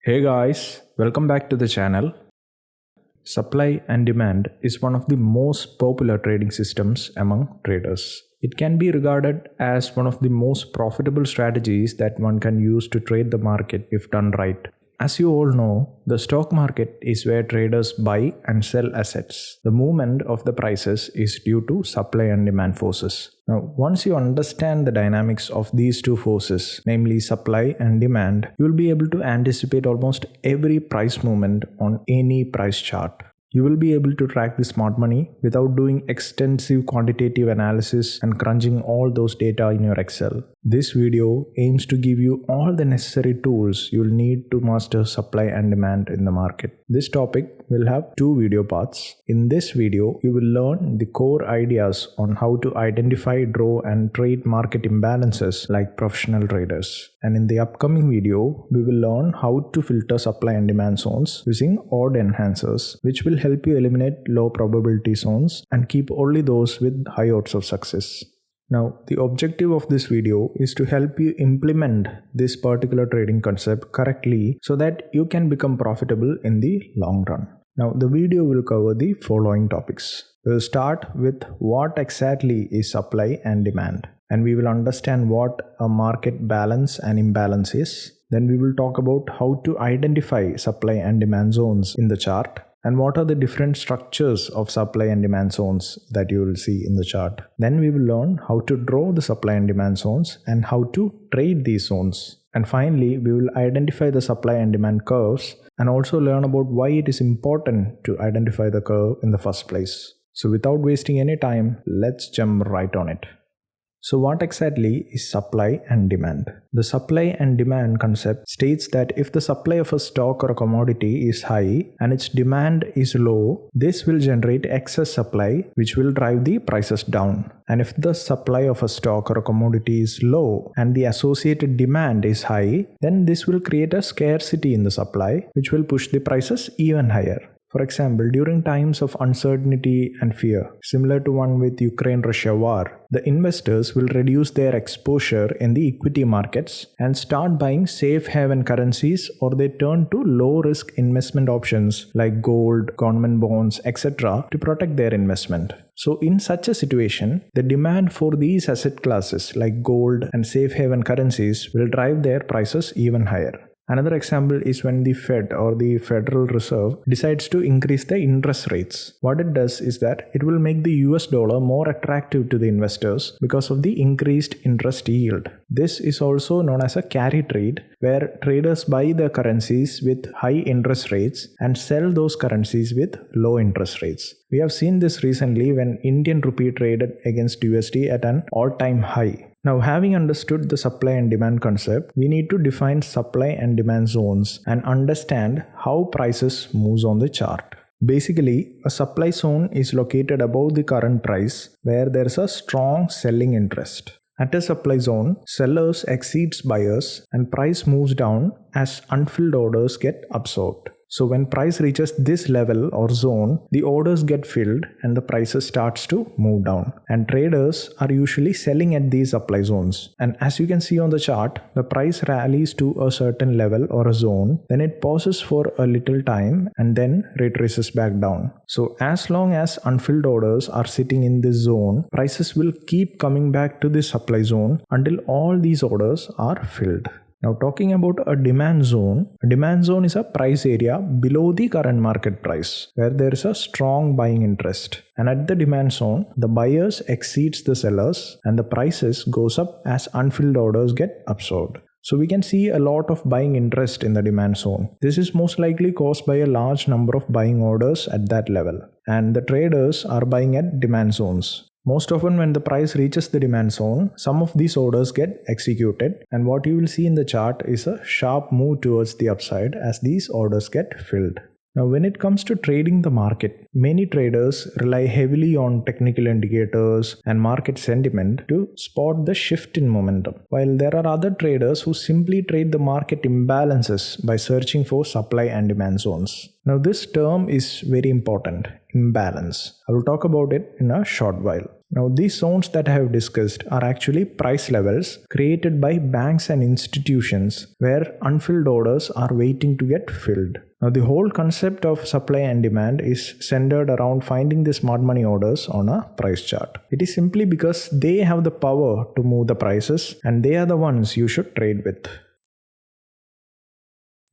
Hey guys, welcome back to the channel. Supply and demand is one of the most popular trading systems among traders. It can be regarded as one of the most profitable strategies that one can use to trade the market if done right. As you all know, the stock market is where traders buy and sell assets. The movement of the prices is due to supply and demand forces. Now, once you understand the dynamics of these two forces, namely supply and demand, you will be able to anticipate almost every price movement on any price chart. You will be able to track the smart money without doing extensive quantitative analysis and crunching all those data in your Excel. This video aims to give you all the necessary tools you'll need to master supply and demand in the market. This topic will have two video parts. In this video, you will learn the core ideas on how to identify, draw, and trade market imbalances like professional traders. And in the upcoming video, we will learn how to filter supply and demand zones using odd enhancers, which will help you eliminate low probability zones and keep only those with high odds of success. Now, the objective of this video is to help you implement this particular trading concept correctly so that you can become profitable in the long run. Now, the video will cover the following topics. We will start with what exactly is supply and demand, and we will understand what a market balance and imbalance is. Then we will talk about how to identify supply and demand zones in the chart, and what are the different structures of supply and demand zones that you will see in the chart. Then we will learn how to draw the supply and demand zones and how to trade these zones. And finally, we will identify the supply and demand curves and also learn about why it is important to identify the curve in the first place. So without wasting any time, let's jump right on it. So what exactly is supply and demand? The supply and demand concept states that if the supply of a stock or a commodity is high and its demand is low, this will generate excess supply which will drive the prices down. And if the supply of a stock or a commodity is low and the associated demand is high, then this will create a scarcity in the supply which will push the prices even higher. For example, during times of uncertainty and fear, similar to one with Ukraine-Russia war, the investors will reduce their exposure in the equity markets and start buying safe haven currencies, or they turn to low-risk investment options like gold, government bonds, etc. to protect their investment. So in such a situation, the demand for these asset classes like gold and safe haven currencies will drive their prices even higher. Another example is when the Fed or the Federal Reserve decides to increase the interest rates. What it does is that it will make the US dollar more attractive to the investors because of the increased interest yield. This is also known as a carry trade, where traders buy the currencies with high interest rates and sell those currencies with low interest rates. We have seen this recently when Indian rupee traded against USD at an all-time high. Now, having understood the supply and demand concept, we need to define supply and demand zones and understand how prices moves on the chart. Basically, a supply zone is located above the current price where there is a strong selling interest. At a supply zone, sellers exceeds buyers and price moves down as unfilled orders get absorbed. So when price reaches this level or zone, the orders get filled and the prices starts to move down. And traders are usually selling at these supply zones. And as you can see on the chart, the price rallies to a certain level or a zone, then it pauses for a little time and then retraces back down. So as long as unfilled orders are sitting in this zone, prices will keep coming back to this supply zone until all these orders are filled. Now, talking about a demand zone is a price area below the current market price where there is a strong buying interest. And at the demand zone, the buyers exceeds the sellers and the prices goes up as unfilled orders get absorbed. So we can see a lot of buying interest in the demand zone. This is most likely caused by a large number of buying orders at that level. And the traders are buying at demand zones. Most often when the price reaches the demand zone, some of these orders get executed, and what you will see in the chart is a sharp move towards the upside as these orders get filled. Now, when it comes to trading the market, many traders rely heavily on technical indicators and market sentiment to spot the shift in momentum, while there are other traders who simply trade the market imbalances by searching for supply and demand zones. Now, this term is very important, imbalance. I will talk about it in a short while. Now, these zones that I have discussed are actually price levels created by banks and institutions where unfilled orders are waiting to get filled. Now, the whole concept of supply and demand is centered around finding the smart money orders on a price chart. It is simply because they have the power to move the prices and they are the ones you should trade with.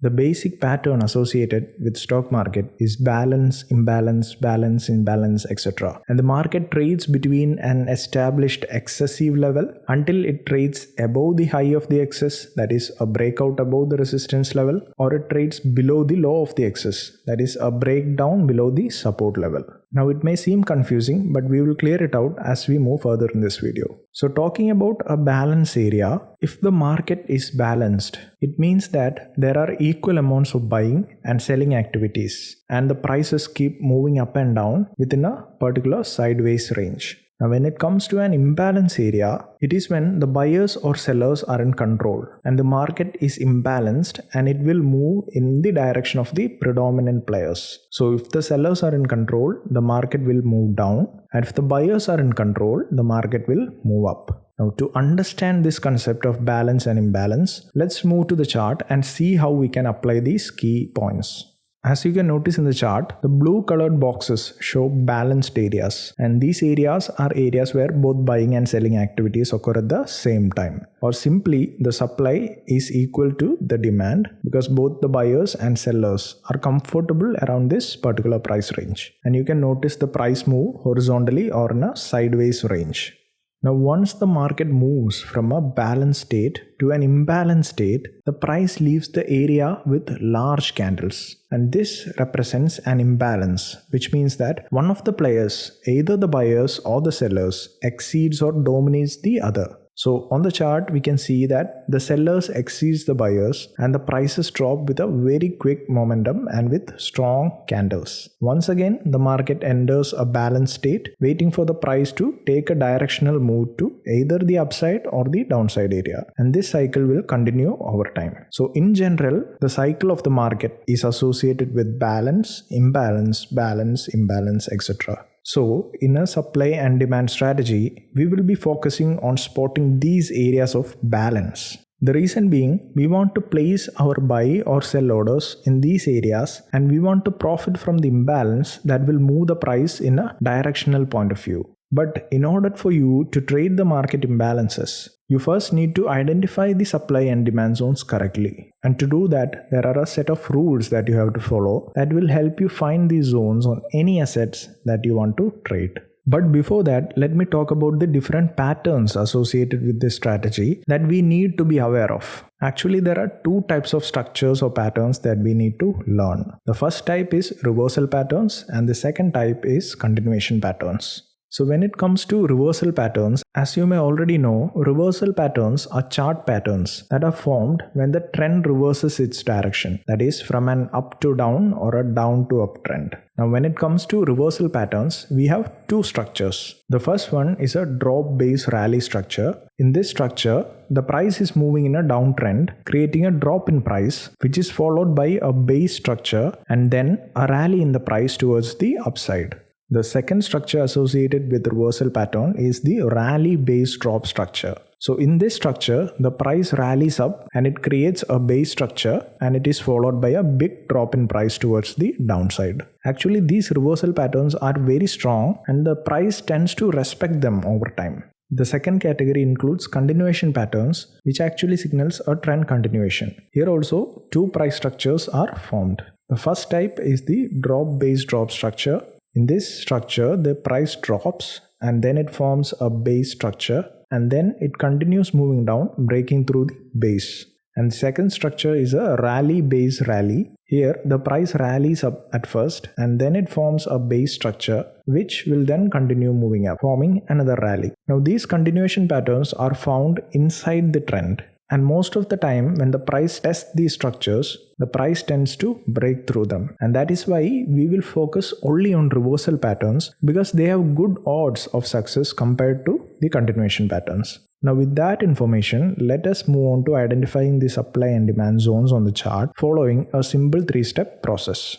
The basic pattern associated with stock market is balance, imbalance, balance, imbalance, etc. And the market trades between an established excessive level until it trades above the high of the excess, that is a breakout above the resistance level, or it trades below the low of the excess, that is a breakdown below the support level. Now it may seem confusing, but we will clear it out as we move further in this video. So talking about a balance area, if the market is balanced, it means that there are equal amounts of buying and selling activities and the prices keep moving up and down within a particular sideways range. Now when it comes to an imbalance area, it is when the buyers or sellers are in control and the market is imbalanced and it will move in the direction of the predominant players. So if the sellers are in control, the market will move down, and if the buyers are in control, the market will move up. Now to understand this concept of balance and imbalance, let's move to the chart and see how we can apply these key points. As you can notice in the chart, the blue colored boxes show balanced areas, and these areas are areas where both buying and selling activities occur at the same time, or simply the supply is equal to the demand because both the buyers and sellers are comfortable around this particular price range. And you can notice the price move horizontally or in a sideways range. Now once the market moves from a balanced state to an imbalanced state, the price leaves the area with large candles, and this represents an imbalance, which means that one of the players, either the buyers or the sellers, exceeds or dominates the other. So on the chart we can see that the sellers exceeds the buyers and the prices drop with a very quick momentum and with strong candles. Once again the market enters a balanced state, waiting for the price to take a directional move to either the upside or the downside area, and this cycle will continue over time. So in general, the cycle of the market is associated with balance, imbalance, balance, imbalance, etc. So, in a supply and demand strategy, we will be focusing on spotting these areas of balance. The reason being, we want to place our buy or sell orders in these areas and we want to profit from the imbalance that will move the price in a directional point of view. But in order for you to trade the market imbalances, you first need to identify the supply and demand zones correctly. And to do that, there are a set of rules that you have to follow that will help you find these zones on any assets that you want to trade. But before that, let me talk about the different patterns associated with this strategy that we need to be aware of. Actually, there are two types of structures or patterns that we need to learn. The first type is reversal patterns and the second type is continuation patterns. So when it comes to reversal patterns, as you may already know, reversal patterns are chart patterns that are formed when the trend reverses its direction, that is from an up to down or a down to up trend. Now when it comes to reversal patterns, we have two structures. The first one is a drop base rally structure. In this structure, the price is moving in a downtrend, creating a drop in price, which is followed by a base structure and then a rally in the price towards the upside. The second structure associated with the reversal pattern is the rally base drop structure. So in this structure, the price rallies up and it creates a base structure and it is followed by a big drop in price towards the downside. Actually, these reversal patterns are very strong and the price tends to respect them over time. The second category includes continuation patterns, which actually signals a trend continuation. Here also, two price structures are formed. The first type is the drop base drop structure. In this structure, the price drops and then it forms a base structure and then it continues moving down, breaking through the base. And the second structure is a rally base rally. Here, the price rallies up at first and then it forms a base structure which will then continue moving up, forming another rally. Now, these continuation patterns are found inside the trend. And most of the time when the price tests these structures, the price tends to break through them. And that is why we will focus only on reversal patterns because they have good odds of success compared to the continuation patterns. Now with that information, let us move on to identifying the supply and demand zones on the chart following a simple 3-step process.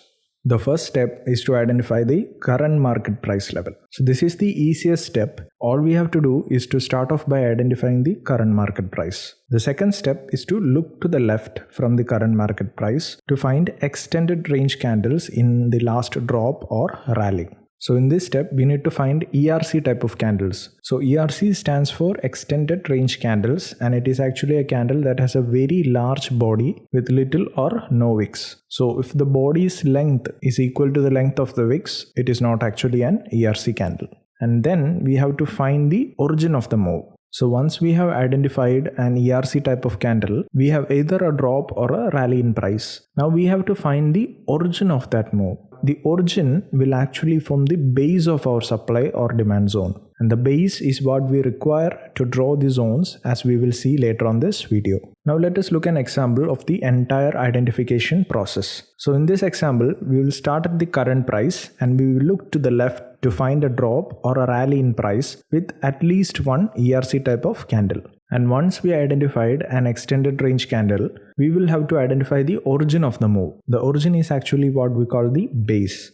The first step is to identify the current market price level. So this is the easiest step. All we have to do is to start off by identifying the current market price. The second step is to look to the left from the current market price to find extended range candles in the last drop or rally. So in this step, we need to find ERC type of candles. So ERC stands for extended range candles, and it is actually a candle that has a very large body with little or no wicks. So if the body's length is equal to the length of the wicks, it is not actually an ERC candle. And then we have to find the origin of the move. So once we have identified an ERC type of candle, we have either a drop or a rally in price. Now we have to find the origin of that move. The origin will actually form the base of our supply or demand zone. And the base is what we require to draw the zones, as we will see later on this video. Now let us look at an example of the entire identification process. So in this example, we will start at the current price and we will look to the left to find a drop or a rally in price with at least one ERC type of candle. And once we identified an extended range candle, we will have to identify the origin of the move. The origin is actually what we call the base.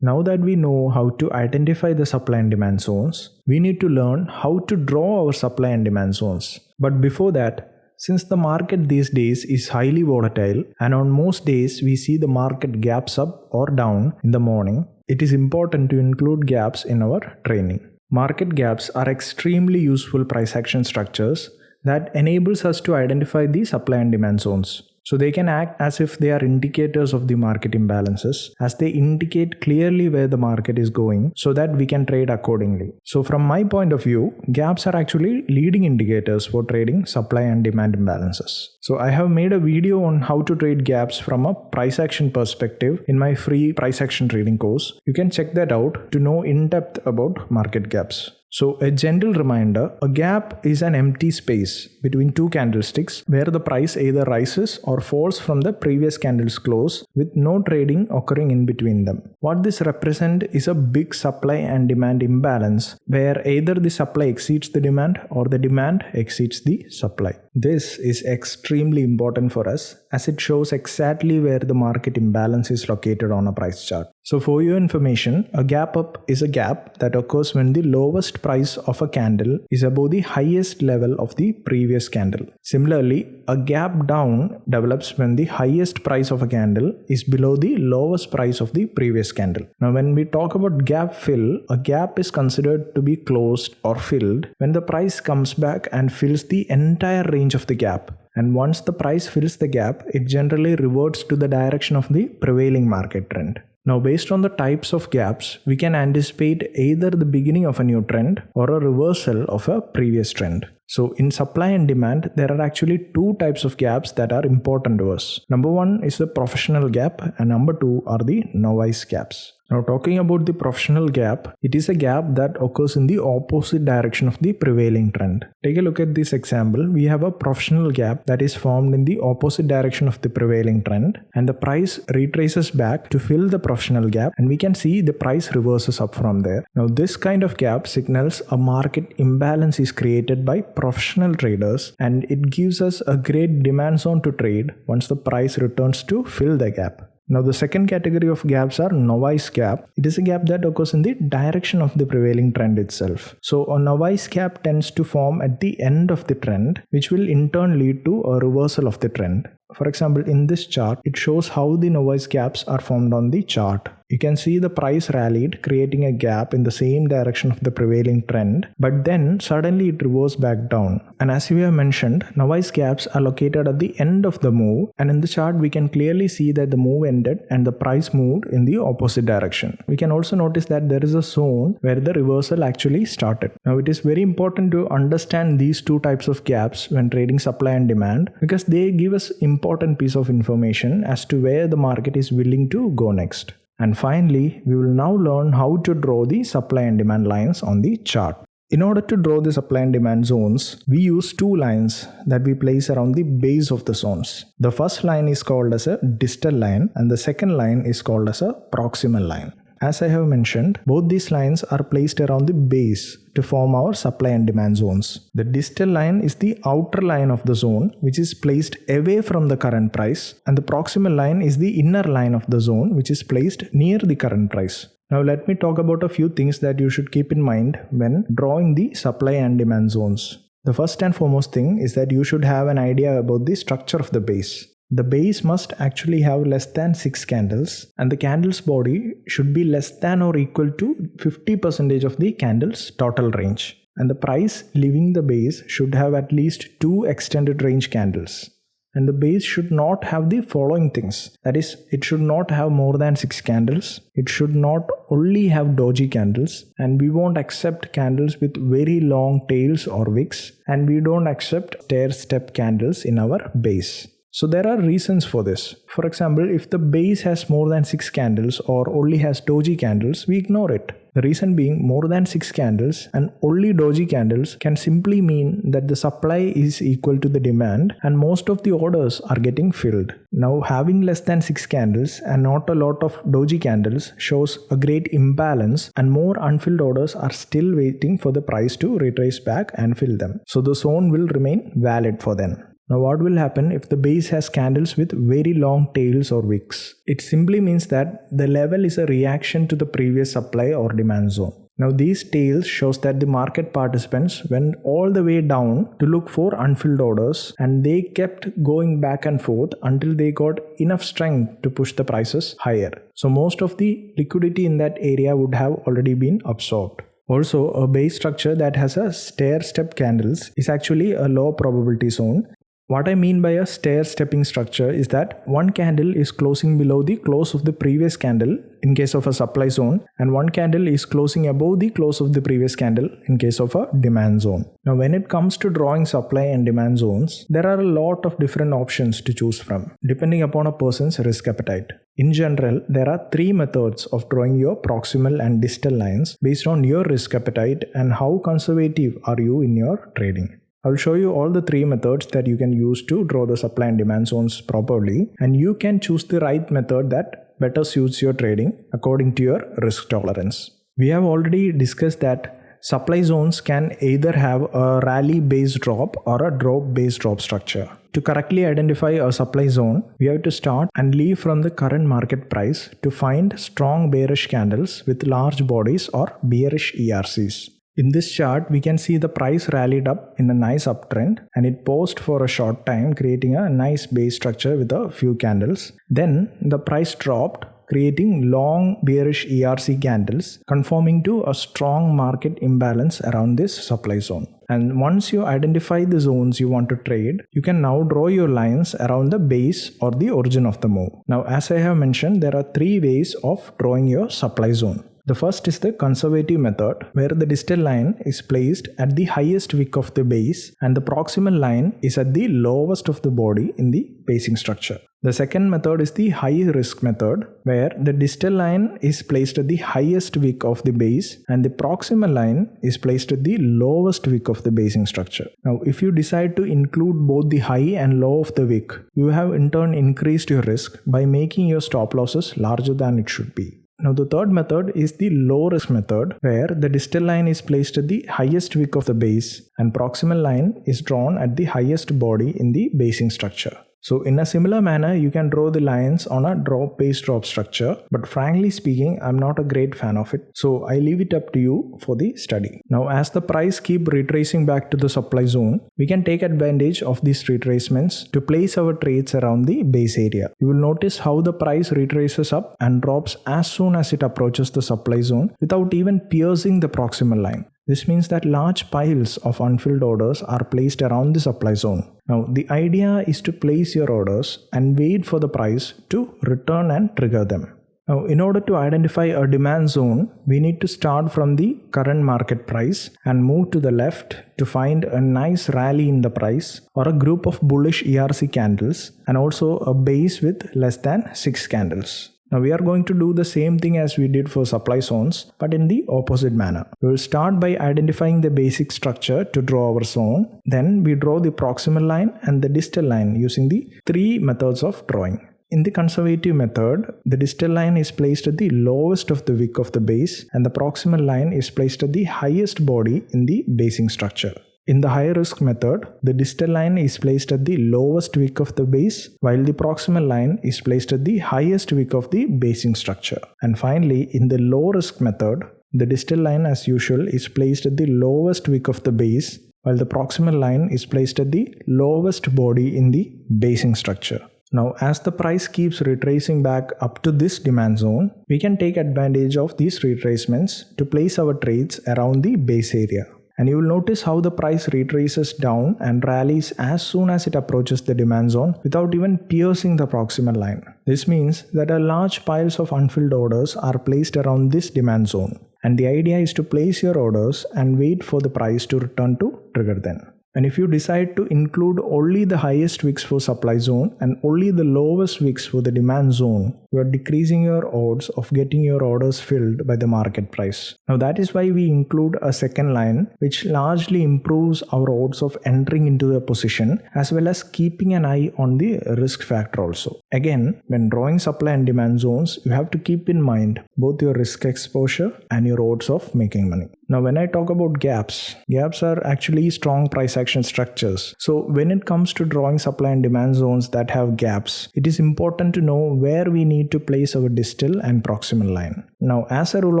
Now that we know how to identify the supply and demand zones, we need to learn how to draw our supply and demand zones. But before that, since the market these days is highly volatile and on most days we see the market gaps up or down in the morning, it is important to include gaps in our training. Market gaps are extremely useful price action structures that enables us to identify the supply and demand zones. So they can act as if they are indicators of the market imbalances, as they indicate clearly where the market is going so that we can trade accordingly. So from my point of view, gaps are actually leading indicators for trading supply and demand imbalances. So I have made a video on how to trade gaps from a price action perspective in my free price action trading course. You can check that out to know in depth about market gaps. So a gentle reminder, a gap is an empty space between two candlesticks where the price either rises or falls from the previous candle's close with no trading occurring in between them. What this represents is a big supply and demand imbalance where either the supply exceeds the demand or the demand exceeds the supply. This is extremely important for us as it shows exactly where the market imbalance is located on a price chart. So for your information, a gap up is a gap that occurs when the lowest price of a candle is above the highest level of the previous candle. Similarly, a gap down develops when the highest price of a candle is below the lowest price of the previous candle. Now when we talk about gap fill, a gap is considered to be closed or filled when the price comes back and fills the entire range of the gap. And once the price fills the gap, it generally reverts to the direction of the prevailing market trend. Now, based on the types of gaps, we can anticipate either the beginning of a new trend or a reversal of a previous trend. So in supply and demand, there are actually two types of gaps that are important to us. Number one is the professional gap and number two are the novice gaps. Now talking about the professional gap, it is a gap that occurs in the opposite direction of the prevailing trend. Take a look at this example. We have a professional gap that is formed in the opposite direction of the prevailing trend and the price retraces back to fill the professional gap and we can see the price reverses up from there. Now this kind of gap signals a market imbalance is created by professional traders and it gives us a great demand zone to trade once the price returns to fill the gap. Now the second category of gaps are novice gap. It is a gap that occurs in the direction of the prevailing trend itself. So a novice gap tends to form at the end of the trend, which will in turn lead to a reversal of the trend. For example, in this chart, it shows how the novice gaps are formed on the chart. You can see the price rallied, creating a gap in the same direction of the prevailing trend, but then suddenly it reversed back down. And as we have mentioned, novice gaps are located at the end of the move, and in the chart we can clearly see that the move ended and the price moved in the opposite direction. We can also notice that there is a zone where the reversal actually started. Now it is very important to understand these two types of gaps when trading supply and demand because they give us important piece of information as to where the market is willing to go next. And finally, we will now learn how to draw the supply and demand lines on the chart. In order to draw the supply and demand zones, we use two lines that we place around the base of the zones. The first line is called as a distal line and the second line is called as a proximal line. As I have mentioned, both these lines are placed around the base to form our supply and demand zones. The distal line is the outer line of the zone which is placed away from the current price, and the proximal line is the inner line of the zone which is placed near the current price. Now let me talk about a few things that you should keep in mind when drawing the supply and demand zones. The first and foremost thing is that you should have an idea about the structure of the base. The base must actually have less than 6 candles, and the candle's body should be less than or equal to 50% of the candle's total range. And the price leaving the base should have at least 2 extended range candles. And the base should not have the following things. That is, it should not have more than 6 candles. It should not only have doji candles. And we won't accept candles with very long tails or wicks. And we don't accept stair-step candles in our base. So there are reasons for this. For example, if the base has more than 6 candles or only has doji candles, we ignore it. The reason being, more than 6 candles and only doji candles can simply mean that the supply is equal to the demand and most of the orders are getting filled. Now, having less than 6 candles and not a lot of doji candles shows a great imbalance, and more unfilled orders are still waiting for the price to retrace back and fill them. So the zone will remain valid for them. Now what will happen if the base has candles with very long tails or wicks? It simply means that the level is a reaction to the previous supply or demand zone. Now these tails shows that the market participants went all the way down to look for unfilled orders, and they kept going back and forth until they got enough strength to push the prices higher. So most of the liquidity in that area would have already been absorbed. Also, a base structure that has a stair-step candles is actually a low probability zone. What I mean by a stair-stepping structure is that one candle is closing below the close of the previous candle in case of a supply zone, and one candle is closing above the close of the previous candle in case of a demand zone. Now when it comes to drawing supply and demand zones, there are a lot of different options to choose from, depending upon a person's risk appetite. In general, there are 3 methods of drawing your proximal and distal lines based on your risk appetite and how conservative are you in your trading. I will show you all the 3 methods that you can use to draw the supply and demand zones properly, and you can choose the right method that better suits your trading according to your risk tolerance. We have already discussed that supply zones can either have a rally based drop or a drop based drop structure. To correctly identify a supply zone, we have to start and leave from the current market price to find strong bearish candles with large bodies or bearish ERCs. In this chart, we can see the price rallied up in a nice uptrend and it paused for a short time, creating a nice base structure with a few candles. Then the price dropped, creating long bearish ERC candles, conforming to a strong market imbalance around this supply zone. And once you identify the zones you want to trade, you can now draw your lines around the base or the origin of the move. Now, as I have mentioned, there are 3 ways of drawing your supply zone. The first is the conservative method, where the distal line is placed at the highest wick of the base and the proximal line is at the lowest of the body in the basing structure. The second method is the high risk method, where the distal line is placed at the highest wick of the base and the proximal line is placed at the lowest wick of the basing structure. Now, if you decide to include both the high and low of the wick, you have in turn increased your risk by making your stop losses larger than it should be. Now the third method is the low risk method, where the distal line is placed at the highest wick of the base and proximal line is drawn at the highest body in the basing structure. So in a similar manner, you can draw the lines on a drop-based drop structure, but frankly speaking, I'm not a great fan of it. So I leave it up to you for the study. Now, as the price keep retracing back to the supply zone, we can take advantage of these retracements to place our trades around the base area. You will notice how the price retraces up and drops as soon as it approaches the supply zone without even piercing the proximal line. This means that large piles of unfilled orders are placed around the supply zone. Now, the idea is to place your orders and wait for the price to return and trigger them. Now, in order to identify a demand zone, we need to start from the current market price and move to the left to find a nice rally in the price or a group of bullish ERC candles and also a base with less than 6 candles. Now we are going to do the same thing as we did for supply zones, but in the opposite manner. We will start by identifying the basic structure to draw our zone. Then we draw the proximal line and the distal line using the 3 methods of drawing. In the conservative method, the distal line is placed at the lowest of the wick of the base and the proximal line is placed at the highest body in the basing structure. In the high risk method, the distal line is placed at the lowest wick of the base while the proximal line is placed at the highest wick of the basing structure. And finally, in the low risk method, the distal line as usual is placed at the lowest wick of the base while the proximal line is placed at the lowest body in the basing structure. Now, as the price keeps retracing back up to this demand zone, we can take advantage of these retracements to place our trades around the base area. And you will notice how the price retraces down and rallies as soon as it approaches the demand zone without even piercing the proximal line. This means that a large piles of unfilled orders are placed around this demand zone. And the idea is to place your orders and wait for the price to return to trigger then. And if you decide to include only the highest wicks for supply zone and only the lowest wicks for the demand zone, you are decreasing your odds of getting your orders filled by the market price. Now that is why we include a second line which largely improves our odds of entering into the position as well as keeping an eye on the risk factor also. Again, when drawing supply and demand zones, you have to keep in mind both your risk exposure and your odds of making money. Now when I talk about gaps are actually strong price action structures. So when it comes to drawing supply and demand zones that have gaps, it is important to know where we need to place our distal and proximal line. Now as a rule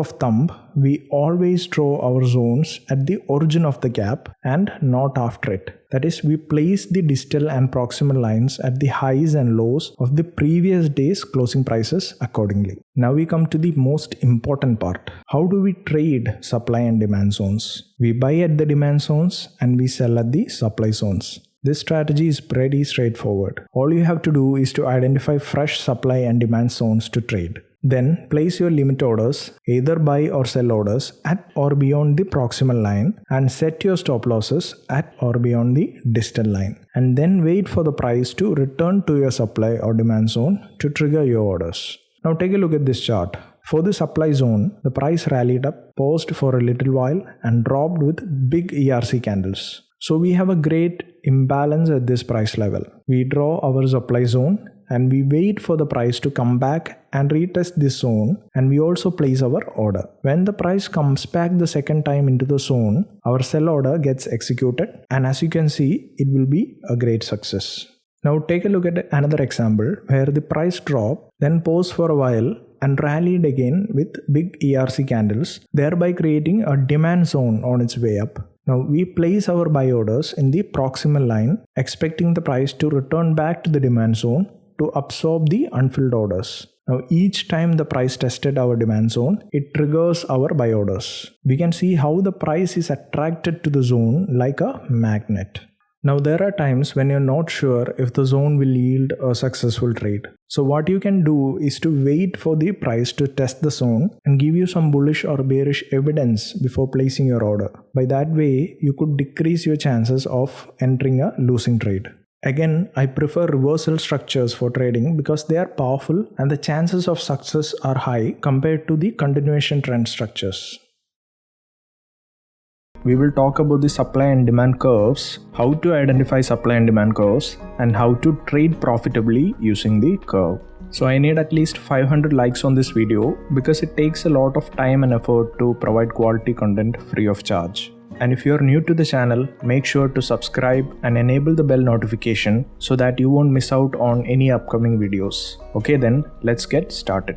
of thumb, we always draw our zones at the origin of the gap and not after it. That is, we place the distal and proximal lines at the highs and lows of the previous day's closing prices accordingly. Now we come to the most important part. How do we trade supply and demand zones? We buy at the demand zones and we sell at the supply zones. This strategy is pretty straightforward. All you have to do is to identify fresh supply and demand zones to trade. Then place your limit orders, either buy or sell orders at or beyond the proximal line and set your stop losses at or beyond the distal line. And then wait for the price to return to your supply or demand zone to trigger your orders. Now take a look at this chart. For the supply zone, the price rallied up, paused for a little while and dropped with big ERC candles. So we have a great imbalance at this price level. We draw our supply zone and we wait for the price to come back and retest this zone, and we also place our order. When the price comes back the second time into the zone, our sell order gets executed, and as you can see, it will be a great success. Now take a look at another example where the price dropped, then paused for a while and rallied again with big ERC candles, thereby creating a demand zone on its way up. Now we place our buy orders in the proximal line, expecting the price to return back to the demand zone to absorb the unfilled orders. Now each time the price tested our demand zone, it triggers our buy orders. We can see how the price is attracted to the zone like a magnet. Now there are times when you're not sure if the zone will yield a successful trade. So what you can do is to wait for the price to test the zone and give you some bullish or bearish evidence before placing your order. By that way, you could decrease your chances of entering a losing trade. Again, I prefer reversal structures for trading because they are powerful and the chances of success are high compared to the continuation trend structures. We will talk about the supply and demand curves, how to identify supply and demand curves, and how to trade profitably using the curve. So I need at least 500 likes on this video because it takes a lot of time and effort to provide quality content free of charge. And if you are new to the channel, make sure to subscribe and enable the bell notification so that you won't miss out on any upcoming videos. Okay then, let's get started.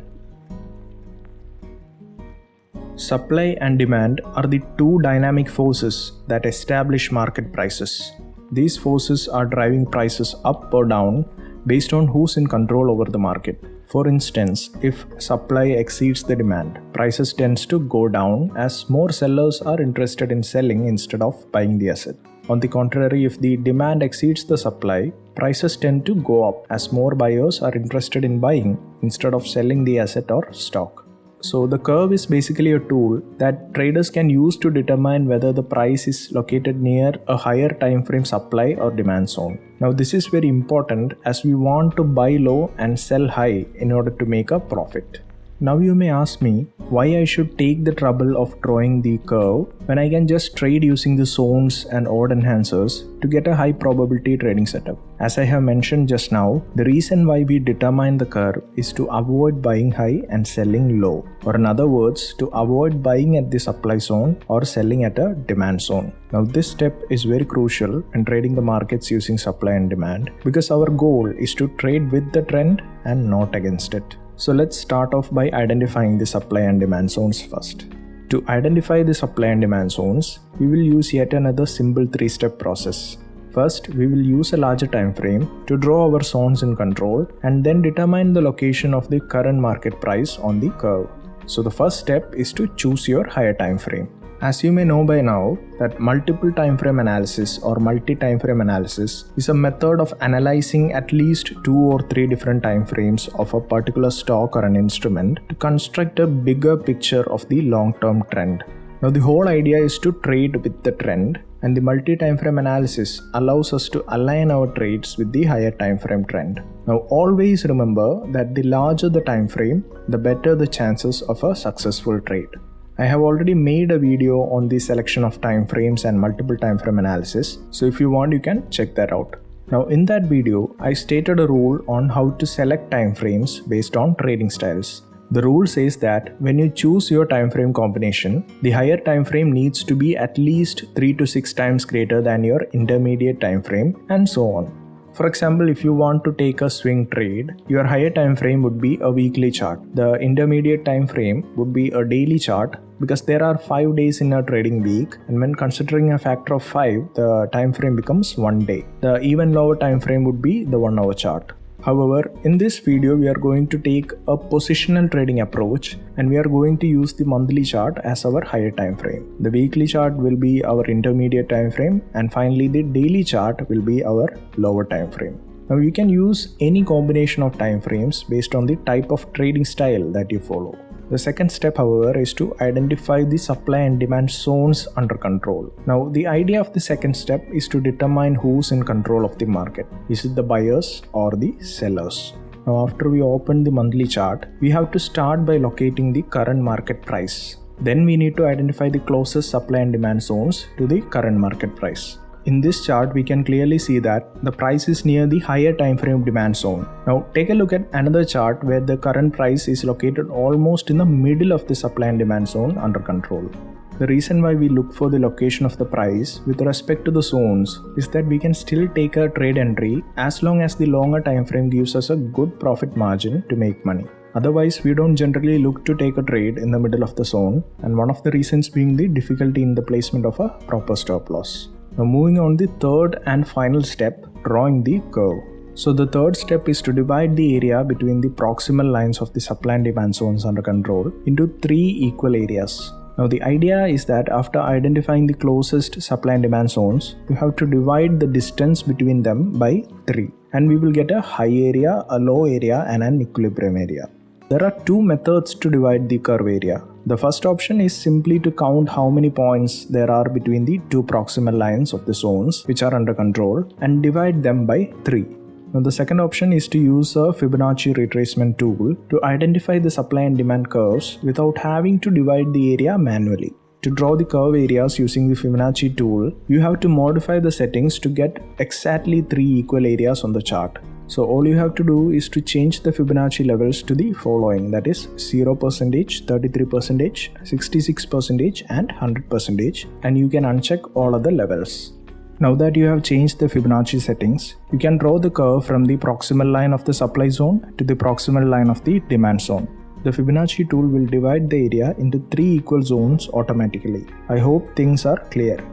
Supply and demand are the two dynamic forces that establish market prices. These forces are driving prices up or down based on who's in control over the market. For instance, if supply exceeds the demand, prices tends to go down as more sellers are interested in selling instead of buying the asset. On the contrary, if the demand exceeds the supply, prices tend to go up as more buyers are interested in buying instead of selling the asset or stock. So the curve is basically a tool that traders can use to determine whether the price is located near a higher time frame supply or demand zone. Now this is very important as we want to buy low and sell high in order to make a profit. Now you may ask me why I should take the trouble of drawing the curve when I can just trade using the zones and odd enhancers to get a high probability trading setup. As I have mentioned just now, the reason why we determine the curve is to avoid buying high and selling low, or in other words, to avoid buying at the supply zone or selling at a demand zone. Now this step is very crucial in trading the markets using supply and demand because our goal is to trade with the trend and not against it. So let's start off by identifying the supply and demand zones first. To identify the supply and demand zones, we will use yet another simple 3-step process. First, we will use a larger time frame to draw our zones in control and then determine the location of the current market price on the curve. So the first step is to choose your higher time frame. As you may know by now that multiple time frame analysis or multi-time frame analysis is a method of analyzing at least 2 or 3 different time frames of a particular stock or an instrument to construct a bigger picture of the long-term trend. Now the whole idea is to trade with the trend, and the multi-time frame analysis allows us to align our trades with the higher time frame trend. Now always remember that the larger the time frame, the better the chances of a successful trade. I have already made a video on the selection of time frames and multiple time frame analysis, so if you want you can check that out. Now in that video, I stated a rule on how to select time frames based on trading styles. The rule says that when you choose your time frame combination, the higher time frame needs to be at least 3 to 6 times greater than your intermediate time frame, and so on. For example, if you want to take a swing trade, your higher time frame would be a weekly chart. The intermediate time frame would be a daily chart because there are 5 days in a trading week, and when considering a factor of 5, the time frame becomes 1 day. The even lower time frame would be the 1 hour chart. However, in this video we are going to take a positional trading approach and we are going to use the monthly chart as our higher time frame. The weekly chart will be our intermediate time frame, and finally the daily chart will be our lower time frame. Now you can use any combination of time frames based on the type of trading style that you follow. The second step, however, is to identify the supply and demand zones under control. Now, the idea of the second step is to determine who's in control of the market. Is it the buyers or the sellers? Now, after we open the monthly chart, we have to start by locating the current market price. Then we need to identify the closest supply and demand zones to the current market price. In this chart, we can clearly see that the price is near the higher time frame demand zone. Now take a look at another chart where the current price is located almost in the middle of the supply and demand zone under control. The reason why we look for the location of the price with respect to the zones is that we can still take a trade entry as long as the longer time frame gives us a good profit margin to make money. Otherwise, we don't generally look to take a trade in the middle of the zone, and one of the reasons being the difficulty in the placement of a proper stop loss. Now moving on the third and final step, drawing the curve. So the third step is to divide the area between the proximal lines of the supply and demand zones under control into 3 equal areas. Now the idea is that after identifying the closest supply and demand zones, you have to divide the distance between them by 3, and we will get a high area, a low area, and an equilibrium area. There are 2 methods to divide the curve area. The first option is simply to count how many points there are between the 2 proximal lines of the zones which are under control and divide them by 3. Now the second option is to use a Fibonacci retracement tool to identify the supply and demand curves without having to divide the area manually. To draw the curve areas using the Fibonacci tool, you have to modify the settings to get exactly 3 equal areas on the chart. So all you have to do is to change the Fibonacci levels to the following, that is 0%, 33%, 66% and 100%, and you can uncheck all other levels. Now that you have changed the Fibonacci settings, you can draw the curve from the proximal line of the supply zone to the proximal line of the demand zone. The Fibonacci tool will divide the area into 3 equal zones automatically. I hope things are clear.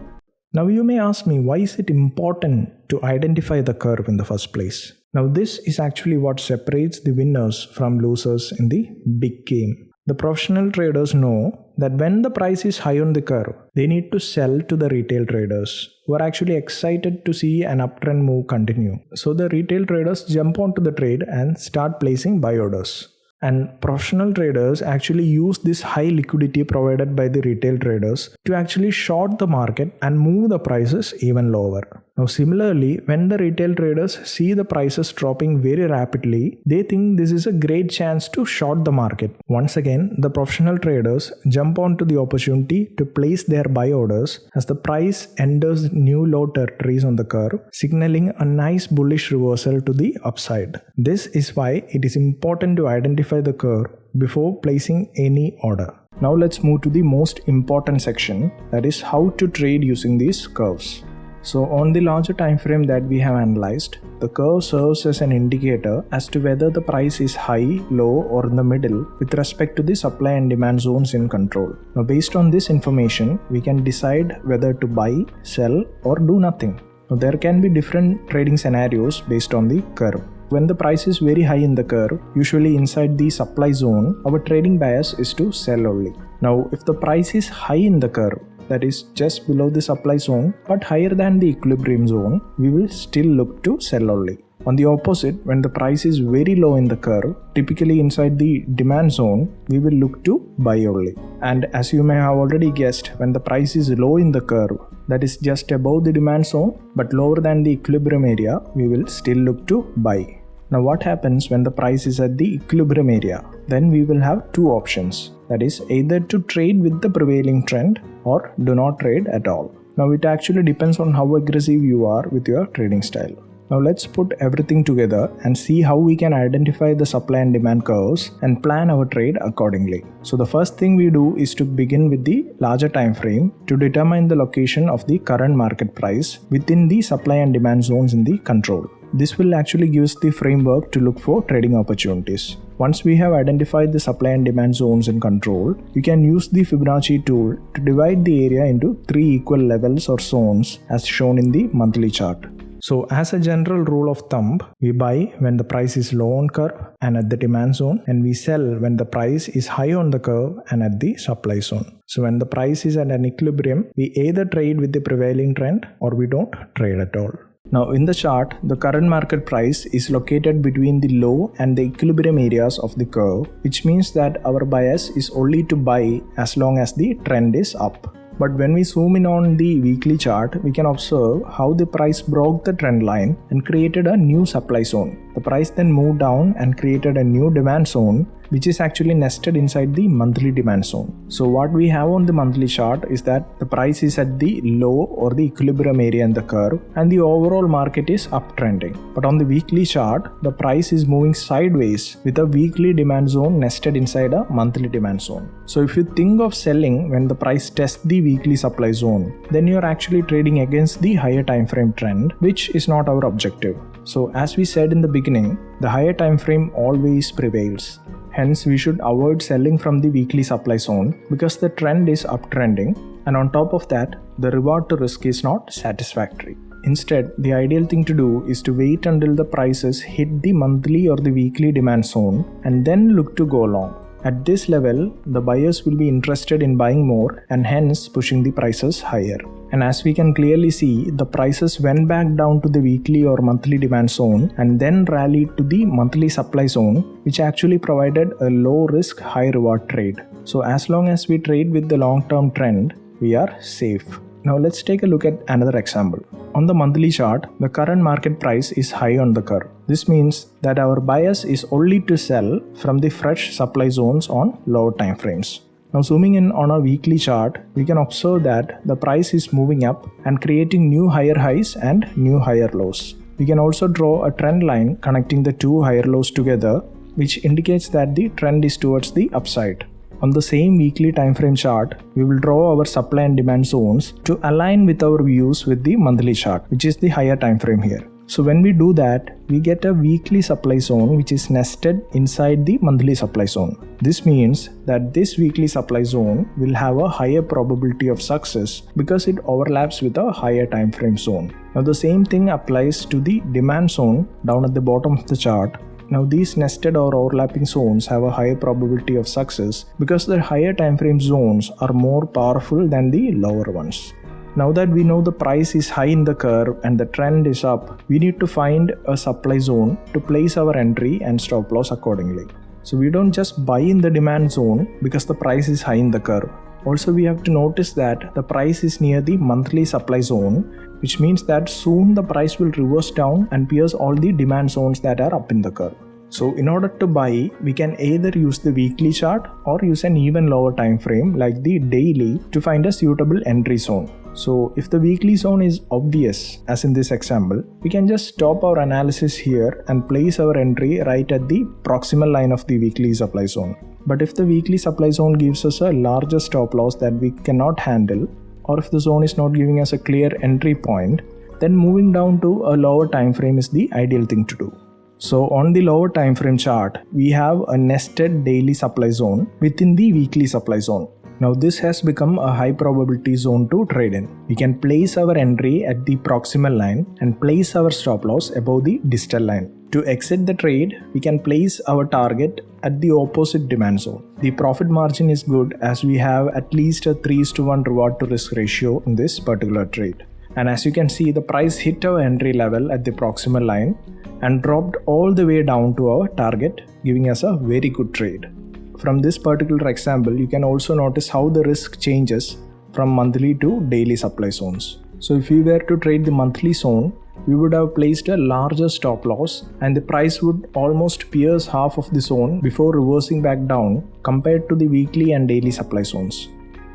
Now you may ask me, why is it important to identify the curve in the first place? Now this is actually what separates the winners from losers in the big game. The professional traders know that when the price is high on the curve, they need to sell to the retail traders who are actually excited to see an uptrend move continue. So the retail traders jump onto the trade and start placing buy orders. And professional traders actually use this high liquidity provided by the retail traders to actually short the market and move the prices even lower. Now similarly, when the retail traders see the prices dropping very rapidly, they think this is a great chance to short the market. Once again, the professional traders jump onto the opportunity to place their buy orders as the price enters new low territories on the curve, signaling a nice bullish reversal to the upside. This is why it is important to identify the curve before placing any order. Now let's move to the most important section, that is how to trade using these curves. So on the larger time frame that we have analyzed, the curve serves as an indicator as to whether the price is high, low or in the middle with respect to the supply and demand zones in control. Now based on this information, we can decide whether to buy, sell or do nothing. Now there can be different trading scenarios based on the curve. When the price is very high in the curve, usually inside the supply zone, our trading bias is to sell only. Now if the price is high in the curve, that is just below the supply zone but higher than the equilibrium zone, we will still look to sell only. On the opposite, when the price is very low in the curve, typically inside the demand zone, we will look to buy only. And as you may have already guessed, when the price is low in the curve, that is just above the demand zone but lower than the equilibrium area, we will still look to buy. Now what happens when the price is at the equilibrium area? Then we will have two options, that is either to trade with the prevailing trend or do not trade at all. Now it actually depends on how aggressive you are with your trading style. Now let's put everything together and see how we can identify the supply and demand curves and plan our trade accordingly. So the first thing we do is to begin with the larger time frame to determine the location of the current market price within the supply and demand zones in the control. This will actually give us the framework to look for trading opportunities. Once we have identified the supply and demand zones in control, you can use the Fibonacci tool to divide the area into 3 equal levels or zones as shown in the monthly chart. So as a general rule of thumb, we buy when the price is low on curve and at the demand zone, and we sell when the price is high on the curve and at the supply zone. So when the price is at an equilibrium, we either trade with the prevailing trend or we don't trade at all. Now in the chart, the current market price is located between the low and the equilibrium areas of the curve, which means that our bias is only to buy as long as the trend is up. But when we zoom in on the weekly chart, we can observe how the price broke the trend line and created a new supply zone. The price then moved down and created a new demand zone, which is actually nested inside the monthly demand zone. So what we have on the monthly chart is that the price is at the low or the equilibrium area in the curve and the overall market is uptrending. But on the weekly chart, the price is moving sideways with a weekly demand zone nested inside a monthly demand zone. So if you think of selling when the price tests the weekly supply zone, then you are actually trading against the higher time frame trend, which is not our objective. So as we said in the beginning, the higher time frame always prevails. Hence, we should avoid selling from the weekly supply zone because the trend is uptrending, and on top of that, the reward to risk is not satisfactory. Instead, the ideal thing to do is to wait until the prices hit the monthly or the weekly demand zone and then look to go long. At this level, the buyers will be interested in buying more and hence pushing the prices higher. And as we can clearly see, the prices went back down to the weekly or monthly demand zone and then rallied to the monthly supply zone, which actually provided a low risk, high reward trade. So as long as we trade with the long term trend, we are safe. Now let's take a look at another example. On the monthly chart, the current market price is high on the curve. This means that our bias is only to sell from the fresh supply zones on lower time frames. Now zooming in on a weekly chart, we can observe that the price is moving up and creating new higher highs and new higher lows. We can also draw a trend line connecting the two higher lows together, which indicates that the trend is towards the upside. On the same weekly time frame chart, we will draw our supply and demand zones to align with our views with the monthly chart, which is the higher time frame here. So when we do that, we get a weekly supply zone which is nested inside the monthly supply zone. This means that this weekly supply zone will have a higher probability of success because it overlaps with a higher time frame zone. Now the same thing applies to the demand zone down at the bottom of the chart. Now these nested or overlapping zones have a higher probability of success because the higher time frame zones are more powerful than the lower ones. Now that we know the price is high in the curve and the trend is up, we need to find a supply zone to place our entry and stop loss accordingly. So we don't just buy in the demand zone because the price is high in the curve. Also, we have to notice that the price is near the monthly supply zone, which means that soon the price will reverse down and pierce all the demand zones that are up in the curve. So in order to buy, we can either use the weekly chart or use an even lower time frame like the daily to find a suitable entry zone. So if the weekly zone is obvious, as in this example, we can just stop our analysis here and place our entry right at the proximal line of the weekly supply zone. But if the weekly supply zone gives us a larger stop loss that we cannot handle, or if the zone is not giving us a clear entry point, then moving down to a lower time frame is the ideal thing to do. So on the lower time frame chart, we have a nested daily supply zone within the weekly supply zone. Now this has become a high probability zone to trade in. We can place our entry at the proximal line and place our stop loss above the distal line. To exit the trade, we can place our target at the opposite demand zone. The profit margin is good as we have at least a 3:1 reward to risk ratio in this particular trade. And as you can see, the price hit our entry level at the proximal line and dropped all the way down to our target, giving us a very good trade. From this particular example, you can also notice how the risk changes from monthly to daily supply zones. So if we were to trade the monthly zone, we would have placed a larger stop loss and the price would almost pierce half of the zone before reversing back down compared to the weekly and daily supply zones.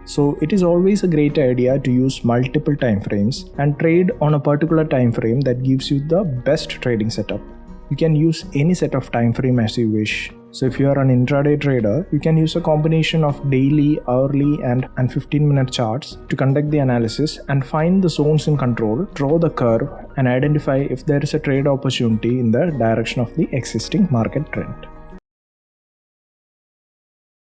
So it is always a great idea to use multiple time frames and trade on a particular time frame that gives you the best trading setup. You can use any set of time frame as you wish. So if you are an intraday trader, you can use a combination of daily, hourly and 15-minute charts to conduct the analysis and find the zones in control, draw the curve and identify if there is a trade opportunity in the direction of the existing market trend.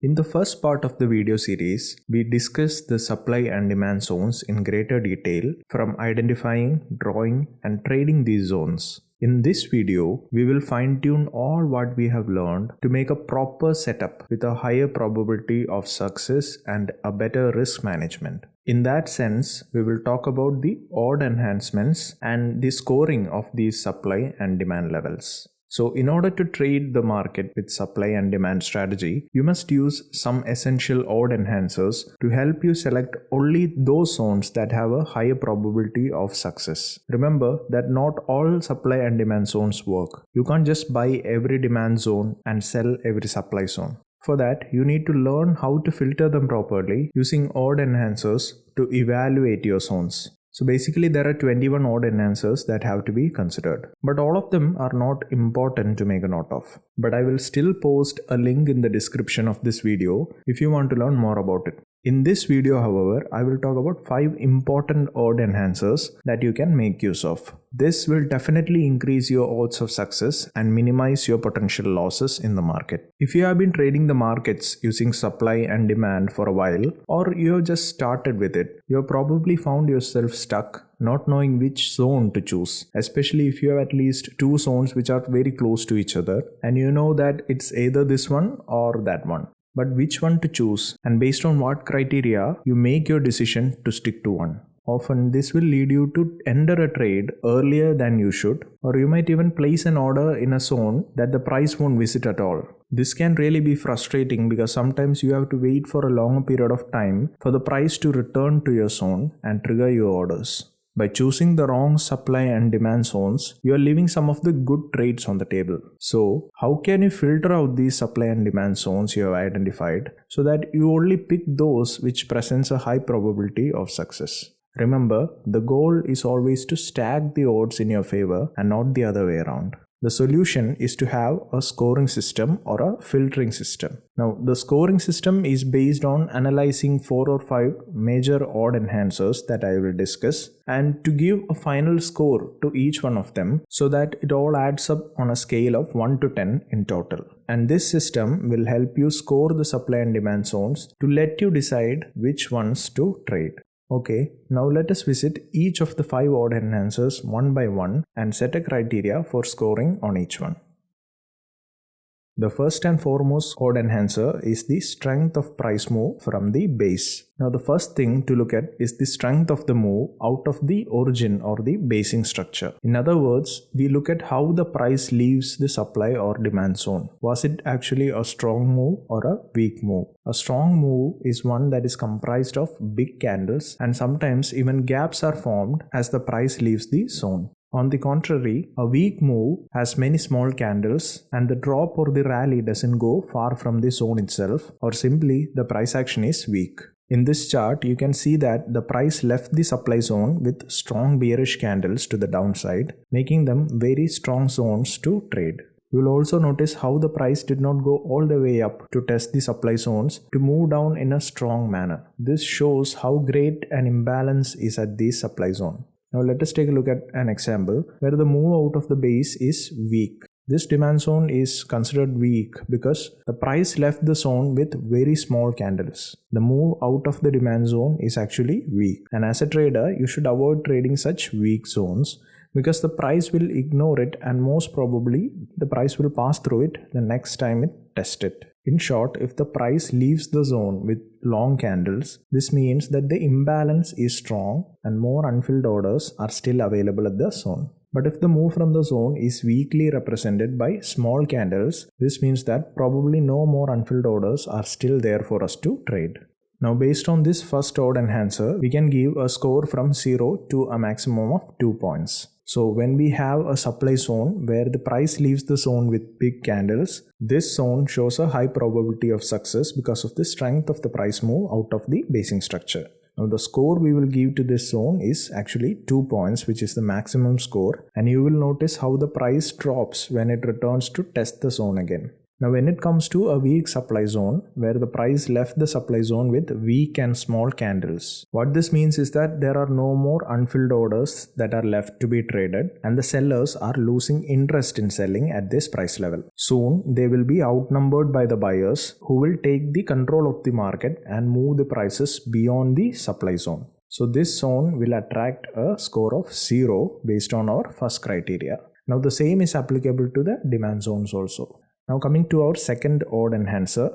In the first part of the video series, we discussed the supply and demand zones in greater detail, from identifying, drawing, and trading these zones. In this video, we will fine-tune all what we have learned to make a proper setup with a higher probability of success and a better risk management. In that sense, we will talk about the odd enhancements and the scoring of these supply and demand levels. So in order to trade the market with supply and demand strategy, you must use some essential odd enhancers to help you select only those zones that have a higher probability of success. Remember that not all supply and demand zones work. You can't just buy every demand zone and sell every supply zone. For that, you need to learn how to filter them properly using odd enhancers to evaluate your zones. So basically there are 21 odd enhancers that have to be considered, but all of them are not important to make a note of. But I will still post a link in the description of this video if you want to learn more about it. In this video, however, I will talk about 5 important odd enhancers that you can make use of. This will definitely increase your odds of success and minimize your potential losses in the market. If you have been trading the markets using supply and demand for a while, or you have just started with it, you have probably found yourself stuck not knowing which zone to choose, especially if you have at least 2 zones which are very close to each other and you know that it's either this one or that one. But which one to choose and based on what criteria you make your decision to stick to one. Often this will lead you to enter a trade earlier than you should, or you might even place an order in a zone that the price won't visit at all. This can really be frustrating because sometimes you have to wait for a longer period of time for the price to return to your zone and trigger your orders. By choosing the wrong supply and demand zones, you are leaving some of the good trades on the table. So, how can you filter out these supply and demand zones you have identified so that you only pick those which presents a high probability of success? Remember, the goal is always to stack the odds in your favor and not the other way around. The solution is to have a scoring system or a filtering system. Now, the scoring system is based on analyzing 4 or 5 major odd enhancers that I will discuss and to give a final score to each one of them so that it all adds up on a scale of 1 to 10 in total. And this system will help you score the supply and demand zones to let you decide which ones to trade. Okay, now let us visit each of the 5 odd enhancers one by one and set a criteria for scoring on each one. The first and foremost odd enhancer is the strength of price move from the base. Now the first thing to look at is the strength of the move out of the origin or the basing structure. In other words, we look at how the price leaves the supply or demand zone. Was it actually a strong move or a weak move? A strong move is one that is comprised of big candles, and sometimes even gaps are formed as the price leaves the zone. On the contrary, a weak move has many small candles and the drop or the rally doesn't go far from the zone itself, or simply the price action is weak. In this chart, you can see that the price left the supply zone with strong bearish candles to the downside, making them very strong zones to trade. You will also notice how the price did not go all the way up to test the supply zones to move down in a strong manner. This shows how great an imbalance is at the supply zone. Now let us take a look at an example where the move out of the base is weak. This demand zone is considered weak because the price left the zone with very small candles. The move out of the demand zone is actually weak, and as a trader you should avoid trading such weak zones because the price will ignore it and most probably the price will pass through it the next time it tests it. In short, if the price leaves the zone with long candles, this means that the imbalance is strong and more unfilled orders are still available at the zone. But if the move from the zone is weakly represented by small candles, this means that probably no more unfilled orders are still there for us to trade. Now based on this first odd enhancer, we can give a score from 0 to a maximum of 2 points. So when we have a supply zone where the price leaves the zone with big candles, this zone shows a high probability of success because of the strength of the price move out of the basing structure. Now the score we will give to this zone is actually 2 points, which is the maximum score, and you will notice how the price drops when it returns to test the zone again. Now when it comes to a weak supply zone where the price left the supply zone with weak and small candles, what this means is that there are no more unfilled orders that are left to be traded and the sellers are losing interest in selling at this price level. Soon they will be outnumbered by the buyers who will take the control of the market and move the prices beyond the supply zone. So this zone will attract a score of 0 based on our first criteria. Now the same is applicable to the demand zones also. Now coming to our second odd enhancer,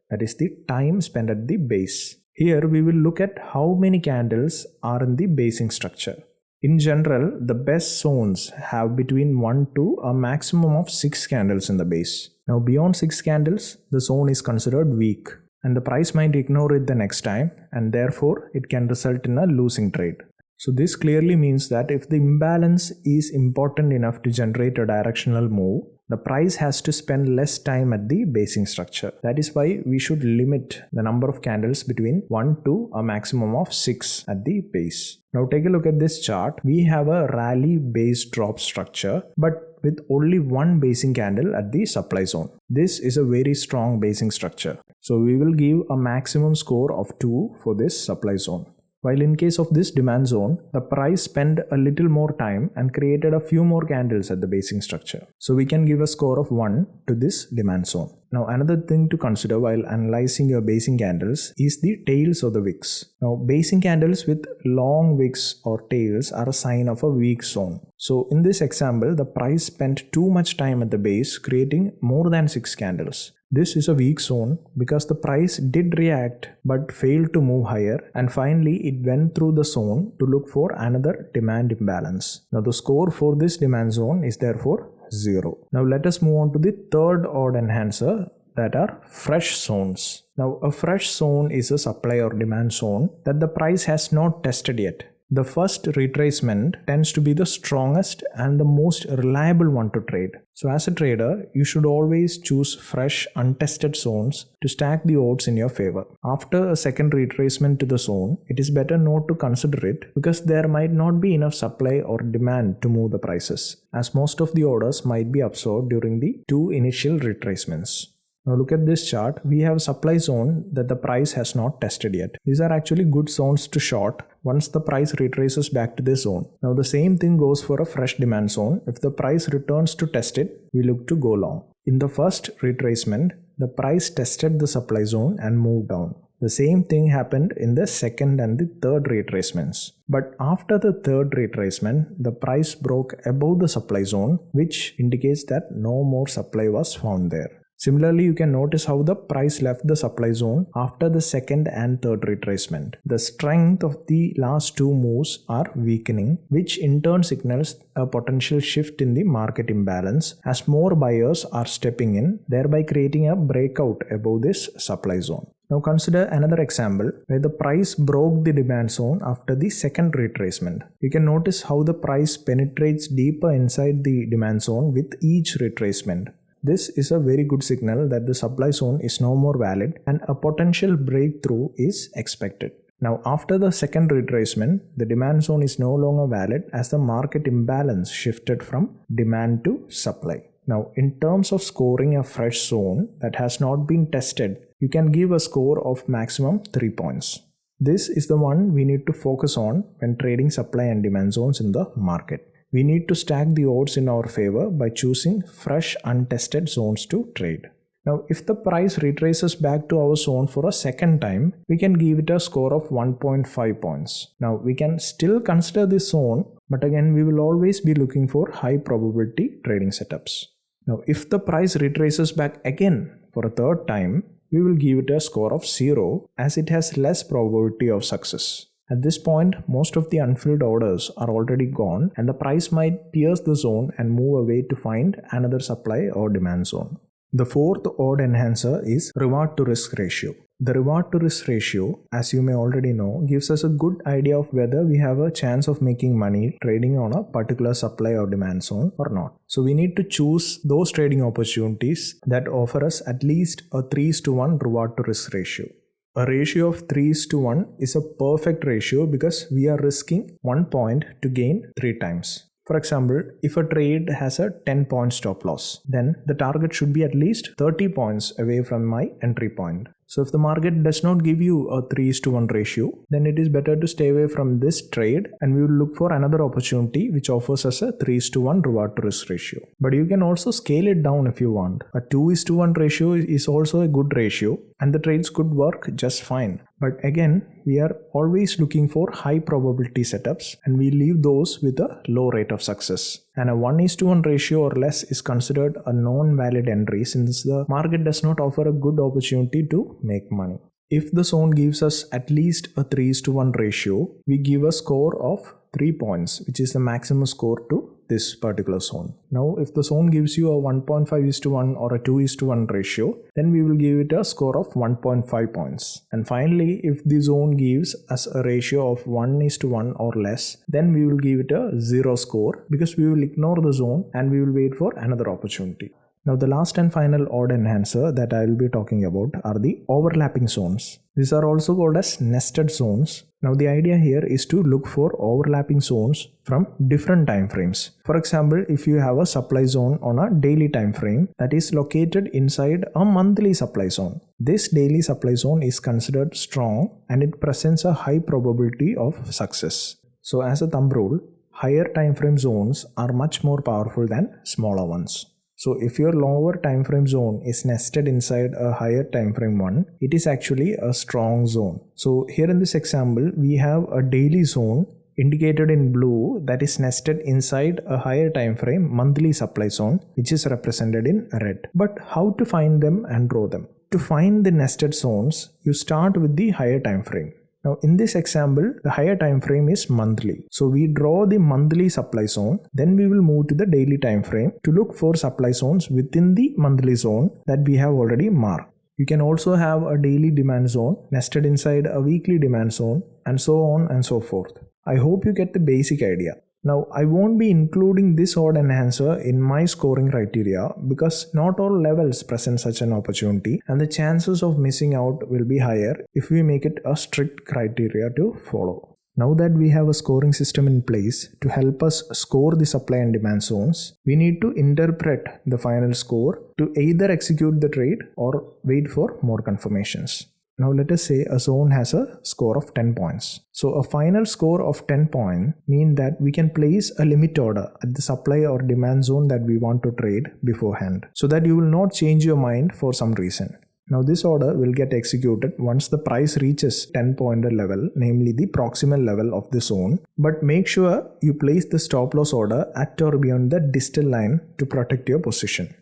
that is the time spent at the base. Here we will look at how many candles are in the basing structure. In general, the best zones have between 1 to a maximum of 6 candles in the base. Now beyond 6 candles, the zone is considered weak and the price might ignore it the next time and therefore it can result in a losing trade. So this clearly means that if the imbalance is important enough to generate a directional move, the price has to spend less time at the basing structure. That is why we should limit the number of candles between 1 to a maximum of 6 at the base. Now take a look at this chart. We have a rally base drop structure, but with only one basing candle at the supply zone. This is a very strong basing structure. So we will give a maximum score of 2 for this supply zone. While in case of this demand zone, the price spent a little more time and created a few more candles at the basing structure. So we can give a score of 1 to this demand zone. Now another thing to consider while analyzing your basing candles is the tails of the wicks. Now basing candles with long wicks or tails are a sign of a weak zone. So in this example, the price spent too much time at the base creating more than 6 candles. This is a weak zone because the price did react but failed to move higher, and finally it went through the zone to look for another demand imbalance. Now the score for this demand zone is therefore 0. Now let us move on to the third odd enhancer, that are fresh zones. Now a fresh zone is a supply or demand zone that the price has not tested yet. The first retracement tends to be the strongest and the most reliable one to trade. So as a trader, you should always choose fresh, untested zones to stack the odds in your favor. After a second retracement to the zone, it is better not to consider it because there might not be enough supply or demand to move the prices, as most of the orders might be absorbed during the 2 initial retracements. Now look at this chart. We have a supply zone that the price has not tested yet. These are actually good zones to short once the price retraces back to this zone. Now the same thing goes for a fresh demand zone. If the price returns to test it, we look to go long. In the first retracement, the price tested the supply zone and moved down. The same thing happened in the second and the third retracements. But after the third retracement, the price broke above the supply zone, which indicates that no more supply was found there. Similarly, you can notice how the price left the supply zone after the second and third retracement. The strength of the last two moves are weakening, which in turn signals a potential shift in the market imbalance as more buyers are stepping in, thereby creating a breakout above this supply zone. Now consider another example where the price broke the demand zone after the second retracement. You can notice how the price penetrates deeper inside the demand zone with each retracement. This is a very good signal that the supply zone is no more valid and a potential breakthrough is expected. Now after the second retracement, the demand zone is no longer valid as the market imbalance shifted from demand to supply. Now in terms of scoring a fresh zone that has not been tested, you can give a score of maximum 3 points. This is the one we need to focus on when trading supply and demand zones in the market. We need to stack the odds in our favor by choosing fresh untested zones to trade. Now if the price retraces back to our zone for a second time, we can give it a score of 1.5 points. Now we can still consider this zone, but again we will always be looking for high probability trading setups. Now if the price retraces back again for a third time, we will give it a score of 0 as it has less probability of success. At this point, most of the unfilled orders are already gone and the price might pierce the zone and move away to find another supply or demand zone. The fourth odd enhancer is reward to risk ratio. The reward to risk ratio, as you may already know, gives us a good idea of whether we have a chance of making money trading on a particular supply or demand zone or not. So we need to choose those trading opportunities that offer us at least a 3:1 reward to risk ratio. A ratio of 3:1 is a perfect ratio because we are risking 1 point to gain 3 times. For example, if a trade has a 10-point stop loss, then the target should be at least 30 points away from my entry point. So if the market does not give you a 3:1 ratio, then it is better to stay away from this trade and we will look for another opportunity which offers us a 3:1 reward to risk ratio. But you can also scale it down if you want. A 2:1 ratio is also a good ratio and the trades could work just fine. But again, we are always looking for high probability setups and we leave those with a low rate of success. And a 1:1 ratio or less is considered a non-valid entry since the market does not offer a good opportunity to make money. If the zone gives us at least a 3:1 ratio, we give a score of 3 points, which is the maximum score to this particular zone. Now, if the zone gives you a 1.5:1 or a 2:1 ratio, then we will give it a score of 1.5 points. And finally, if the zone gives us a ratio of 1:1 or less, then we will give it a 0 score because we will ignore the zone and we will wait for another opportunity. Now the last and final odd enhancer that I will be talking about are the overlapping zones. These are also called as nested zones. Now the idea here is to look for overlapping zones from different time frames. For example, if you have a supply zone on a daily time frame that is located inside a monthly supply zone, this daily supply zone is considered strong and it presents a high probability of success. So as a thumb rule, higher time frame zones are much more powerful than smaller ones. So if your lower time frame zone is nested inside a higher time frame one, it is actually a strong zone. So here in this example, we have a daily zone indicated in blue that is nested inside a higher time frame monthly supply zone, which is represented in red. But how to find them and draw them? To find the nested zones, you start with the higher time frame. Now in this example, the higher time frame is monthly. So we draw the monthly supply zone, then we will move to the daily time frame to look for supply zones within the monthly zone that we have already marked. You can also have a daily demand zone nested inside a weekly demand zone and so on and so forth. I hope you get the basic idea. Now, I won't be including this odd enhancer in my scoring criteria because not all levels present such an opportunity and the chances of missing out will be higher if we make it a strict criteria to follow. Now that we have a scoring system in place to help us score the supply and demand zones, we need to interpret the final score to either execute the trade or wait for more confirmations. Now let us say a zone has a score of 10 points. So a final score of 10 points means that we can place a limit order at the supply or demand zone that we want to trade beforehand so that you will not change your mind for some reason. Now this order will get executed once the price reaches 10-pointer level, namely the proximal level of the zone. But make sure you place the stop loss order at or beyond the distal line to protect your position.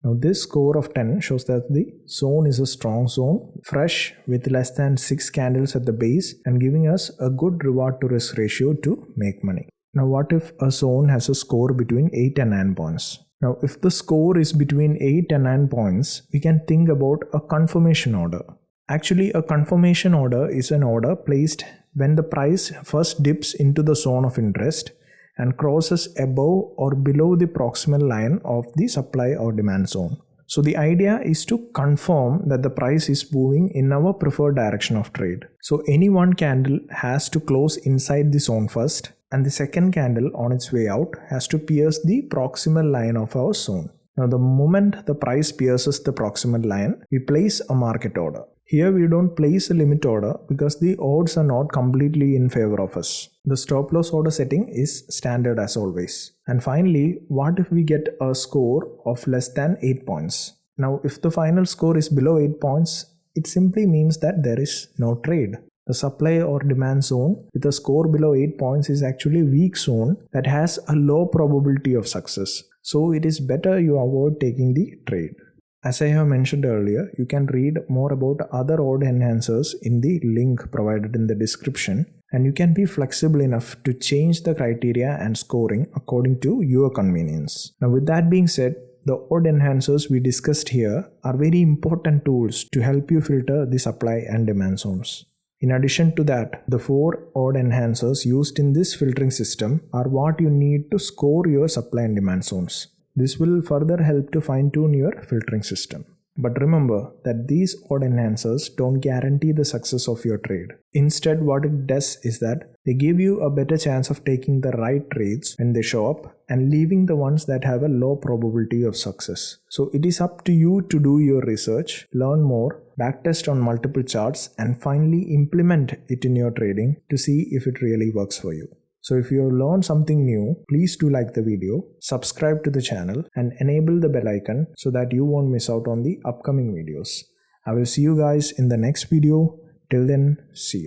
Now this score of 10 shows that the zone is a strong zone, fresh with less than 6 candles at the base and giving us a good reward to risk ratio to make money. Now what if a zone has a score between 8 and 9 points? Now if the score is between 8 and 9 points, we can think about a confirmation order. Actually, a confirmation order is an order placed when the price first dips into the zone of interest and crosses above or below the proximal line of the supply or demand zone. So the idea is to confirm that the price is moving in our preferred direction of trade. So any one candle has to close inside the zone first, and the second candle on its way out has to pierce the proximal line of our zone. Now the moment the price pierces the proximal line, we place a market order. Here we don't place a limit order because the odds are not completely in favor of us. The stop loss order setting is standard as always. And finally, what if we get a score of less than 8 points? Now if the final score is below 8 points, it simply means that there is no trade. The supply or demand zone with a score below 8 points is actually a weak zone that has a low probability of success. So it is better you avoid taking the trade. As I have mentioned earlier, you can read more about other odd enhancers in the link provided in the description, and you can be flexible enough to change the criteria and scoring according to your convenience. Now with that being said, the odd enhancers we discussed here are very important tools to help you filter the supply and demand zones. In addition to that, the 4 odd enhancers used in this filtering system are what you need to score your supply and demand zones. This will further help to fine-tune your filtering system. But remember that these odd enhancers don't guarantee the success of your trade. Instead, what it does is that they give you a better chance of taking the right trades when they show up and leaving the ones that have a low probability of success. So it is up to you to do your research, learn more, backtest on multiple charts, and finally implement it in your trading to see if it really works for you. So if you have learned something new, please do like the video, subscribe to the channel and enable the bell icon so that you won't miss out on the upcoming videos. I will see you guys in the next video. Till then, see you.